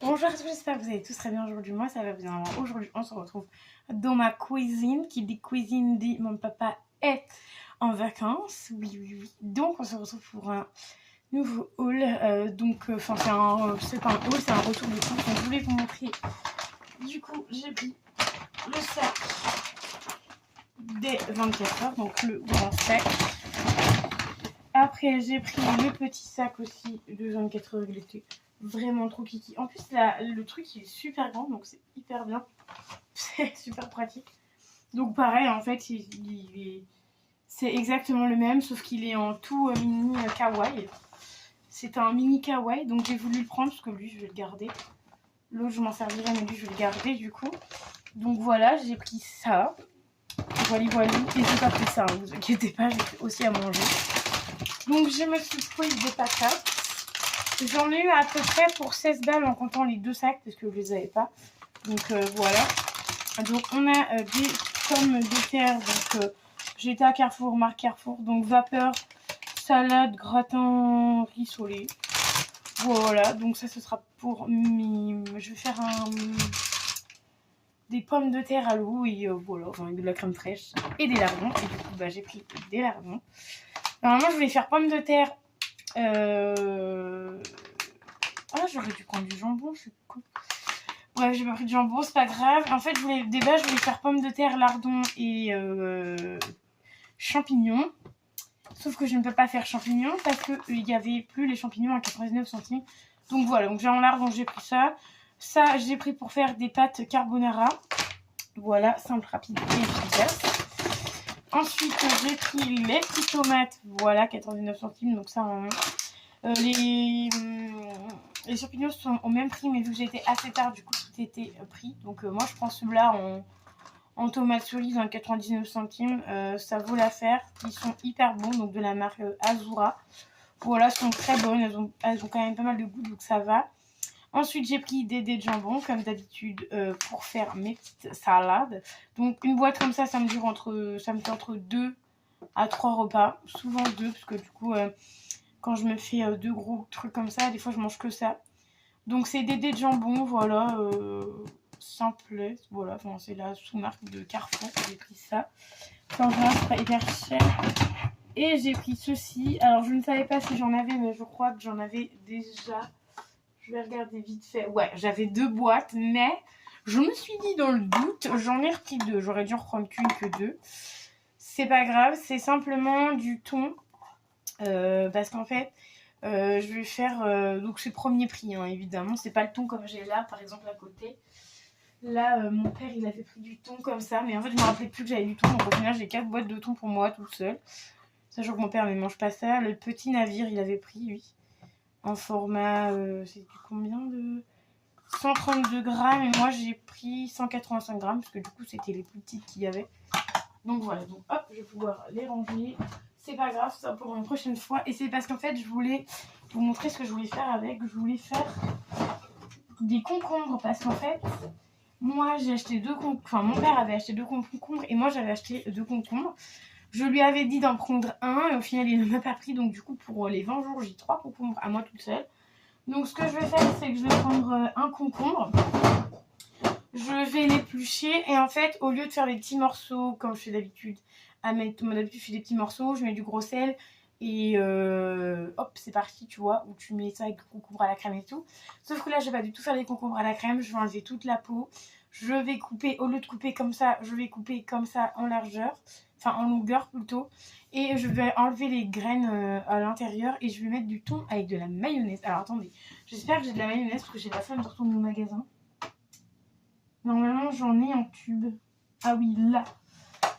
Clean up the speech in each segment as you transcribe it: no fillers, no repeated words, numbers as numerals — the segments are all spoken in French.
Bonjour à tous, j'espère que vous allez tous très bien aujourd'hui. Moi, ça va bien. Alors, aujourd'hui, on se retrouve dans ma cuisine. Qui dit cuisine dit mon papa est en vacances. Oui, oui, oui. Donc, on se retrouve pour un nouveau haul. C'est pas un haul, c'est un retour de course. Donc, je voulais vous montrer. Du coup, j'ai pris le sac des 24 heures, donc le grand sac. Après, j'ai pris le petit sac aussi de 24 heures. Il était vraiment trop kiki. En plus, là, le truc il est super grand, donc c'est hyper bien. C'est super pratique. Donc pareil, en fait, c'est exactement le même, sauf qu'il est en tout mini kawaii. C'est un mini kawaii, donc j'ai voulu le prendre parce que lui, je vais le garder. L'autre, je m'en servirai, mais lui, je vais le garder du coup. Donc voilà, j'ai pris ça. Voilà, voilà. Et j'ai pas pris ça, hein, vous inquiétez pas, j'ai pris aussi à manger. Donc je me suis pris des patates. J'en ai eu à peu près pour 16 balles en comptant les deux sacs parce que je les avais pas. Donc voilà. Donc on a des pommes de terre. Donc j'étais à Carrefour, marque Carrefour. Donc vapeur, salade, gratin, rissolé. Voilà. Donc ça ce sera pour je vais faire des pommes de terre à l'eau et voilà, avec de la crème fraîche et des lardons. Et du coup j'ai pris des lardons. Normalement je voulais faire pommes de terre. Ah, j'aurais dû prendre du jambon, je suis con. Bref, j'ai pas pris de jambon, c'est pas grave. En fait, je voulais faire pommes de terre, lardons et champignons. Sauf que je ne peux pas faire champignons parce qu'il n'y avait plus les champignons à 99 centimes. Donc voilà, donc j'ai en lardon, j'ai pris ça. Ça, j'ai pris pour faire des pâtes carbonara. Voilà, simple, rapide et efficace. Ensuite, j'ai pris les petites tomates. Voilà, 99 centimes. Donc ça, les champignons sont au même prix, mais vu que j'étais assez tard, du coup tout était pris. Donc moi je prends celui-là en tomate cerise à 99 centimes. Ça vaut l'affaire. Ils sont hyper bons, donc de la marque Azura. Voilà, elles sont très bonnes. Elles ont quand même pas mal de goût, donc ça va. Ensuite, j'ai pris des dés de jambon, comme d'habitude, pour faire mes petites salades. Donc une boîte comme ça me fait entre 2 à 3 repas. Souvent 2, parce que du coup quand je me fais deux gros trucs comme ça, des fois je mange que ça. Donc c'est des dés de jambon, voilà, simple, voilà, enfin, c'est la sous-marque de Carrefour, j'ai pris ça. Enfin, c'est pas hyper cher. Et j'ai pris ceci, alors je ne savais pas si j'en avais, mais je crois que j'en avais déjà. Je vais regarder vite fait. Ouais, j'avais 2 boîtes, mais je me suis dit dans le doute, j'en ai repris 2. J'aurais dû en reprendre qu'une que 2. C'est pas grave, c'est simplement du thon. Parce qu'en fait, je vais faire. Donc, c'est premier prix, hein, évidemment. C'est pas le thon comme j'ai là, par exemple, à côté. Là, mon père, il avait pris du thon comme ça. Mais en fait, je me rappelais plus que j'avais du thon. Donc, au final, j'ai 4 boîtes de thon pour moi, tout seul. Sachant que mon père ne mange pas ça. Le petit navire, il avait pris, lui. En format. C'est combien de. 132 grammes. Et moi, j'ai pris 185 grammes. Parce que du coup, c'était les plus petites qu'il y avait. Donc, voilà. Donc, hop, je vais pouvoir les ranger. C'est pas grave, ça pour une prochaine fois. Et c'est parce qu'en fait, je voulais vous montrer ce que je voulais faire avec. Je voulais faire des concombres parce qu'en fait, moi j'ai acheté 2 concombres. Enfin, mon père avait acheté 2 concombres et moi j'avais acheté 2 concombres. Je lui avais dit d'en prendre un et au final il ne m'a pas pris. Donc, du coup, pour les 20 jours, j'ai 3 concombres à moi toute seule. Donc, ce que je vais faire, c'est que je vais prendre un concombre. Je vais l'éplucher et en fait, au lieu de faire des petits morceaux comme je fais d'habitude, d'habitude je fais des petits morceaux, je mets du gros sel et hop, c'est parti, tu vois, où tu mets ça avec le concombre à la crème et tout. Sauf que là, je vais pas du tout faire des concombres à la crème, je vais enlever toute la peau. Je vais couper, au lieu de couper comme ça, je vais couper comme ça en largeur, enfin en longueur plutôt. Et je vais enlever les graines à l'intérieur et je vais mettre du thon avec de la mayonnaise. Alors attendez, j'espère que j'ai de la mayonnaise parce que j'ai la flemme de retourner au magasin. Normalement, j'en ai en tube. Ah oui, là.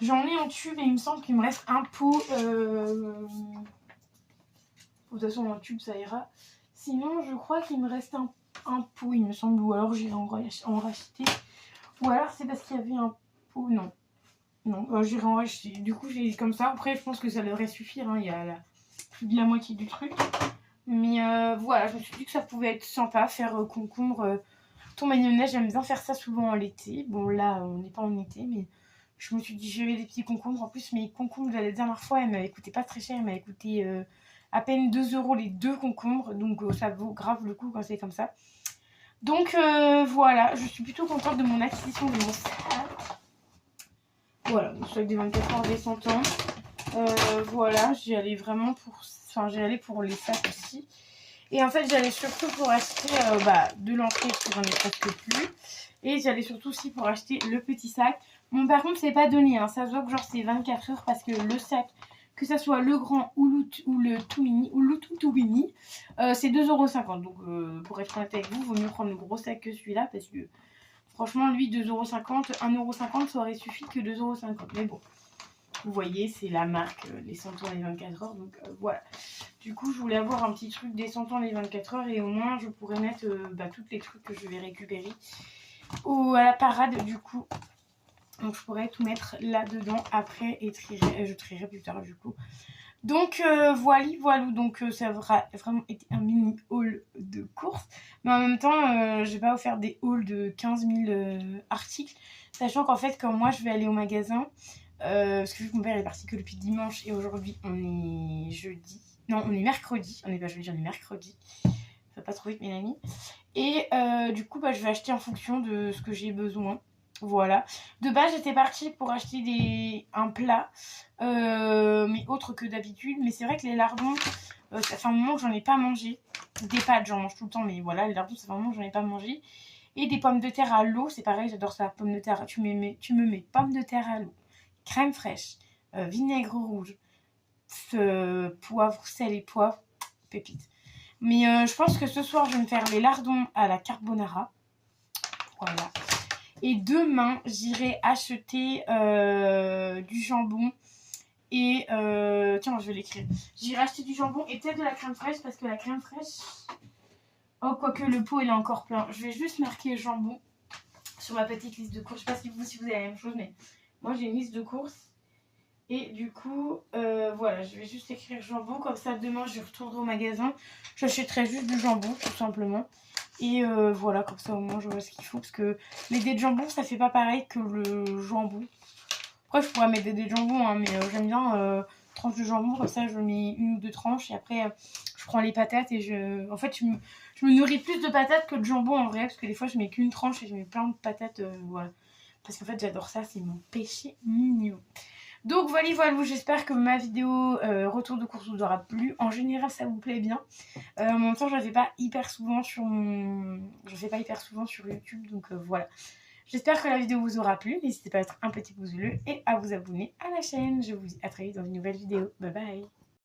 J'en ai en tube et il me semble qu'il me reste un pot. De toute façon, en tube, ça ira. Sinon, je crois qu'il me reste un pot, il me semble. Ou alors, j'irai en racheter. Ou alors, c'est parce qu'il y avait un pot. Non. Non, j'irai en racheter. Du coup, j'ai comme ça. Après, je pense que ça devrait suffire. Hein. Il y a plus de la moitié du truc. Mais voilà, je me suis dit que ça pouvait être sympa, faire concombre. Thon mayonnaise, j'aime bien faire ça souvent en l'été. Bon, là, on n'est pas en été, mais je me suis dit, je vais des petits concombres. En plus, mes concombres de la dernière fois, elles m'avaient coûté pas très cher. Elles m'avaient coûté à peine 2 € les 2 concombres. Donc, ça vaut grave le coup quand c'est comme ça. Donc voilà, je suis plutôt contente de mon acquisition de mon sac. Voilà, mon sac des 24 heures des 100 ans. Voilà, j'y allais vraiment pour... Enfin, j'y allais pour les sacs aussi. Et en fait, j'allais surtout pour acheter de l'entrée, parce que j'en ai presque plus. Et j'allais surtout aussi pour acheter le petit sac. Bon, par contre, c'est pas donné, hein. Ça se voit que genre c'est 24 heures parce que le sac, que ça soit le grand ou le tout mini, ou le tout mini, c'est 2,50 €. Donc, pour être honnête avec vous, il vaut mieux prendre le gros sac que celui-là parce que franchement, lui, 2,50 €, 1,50 €, ça aurait suffi que 2,50 €. Mais bon, vous voyez, c'est la marque, les 100 ans, les 24 heures. Donc, voilà. Du coup, je voulais avoir un petit truc des 100 ans, les 24 heures. Et au moins, je pourrais mettre toutes les trucs que je vais récupérer à la parade, du coup. Donc, je pourrais tout mettre là-dedans après et je trierai plus tard, du coup. Donc voilà, donc ça aura vraiment été un mini haul de courses. Mais en même temps, je vais pas vous faire des hauls de 15 000 articles. Sachant qu'en fait, quand moi je vais aller au magasin, parce que vu que mon père est parti que depuis dimanche et aujourd'hui on est jeudi. Non, on est mercredi. On n'est pas jeudi, on est mercredi. Ça va pas trop vite, mes amis. Et du coup, je vais acheter en fonction de ce que j'ai besoin. Voilà. De base, j'étais partie pour acheter un plat, mais autre que d'habitude. Mais c'est vrai que les lardons, ça fait un moment que j'en ai pas mangé. Des pâtes, j'en mange tout le temps, mais voilà, les lardons, ça fait un moment que j'en ai pas mangé. Et des pommes de terre à l'eau, c'est pareil, j'adore ça. Pommes de terre, tu me mets pommes de terre à l'eau, crème fraîche, vinaigre rouge, poivre, sel et poivre, pépite. Mais je pense que ce soir, je vais me faire les lardons à la carbonara. Voilà. Et demain, j'irai acheter du jambon. Et tiens, je vais l'écrire. J'irai acheter du jambon et peut-être de la crème fraîche parce que la crème fraîche... Oh, quoique le pot, il est encore plein. Je vais juste marquer jambon sur ma petite liste de courses. Je sais pas si vous avez la même chose, mais moi, j'ai une liste de courses. Et du coup, voilà, je vais juste écrire jambon. Comme ça, demain, je retournerai au magasin. J'achèterai juste du jambon, tout simplement. Et voilà, comme ça, au moins, je vois ce qu'il faut. Parce que les dés de jambon, ça fait pas pareil que le jambon. Après, je pourrais mettre des dés de jambon, hein, mais j'aime bien tranches de jambon. Comme ça, je mets une ou deux tranches. Et après, je prends les patates et En fait, je me nourris plus de patates que de jambon, en vrai. Parce que des fois, je mets qu'une tranche et je mets plein de patates. Voilà. Parce qu'en fait, j'adore ça. C'est mon péché mignon. Donc voilà, j'espère que ma vidéo retour de course vous aura plu. En général, ça vous plaît bien. En même temps, je ne la fais pas hyper souvent sur YouTube, donc voilà. J'espère que la vidéo vous aura plu. N'hésitez pas à mettre un petit pouce bleu et à vous abonner à la chaîne. Je vous dis à très vite dans une nouvelle vidéo. Bye bye.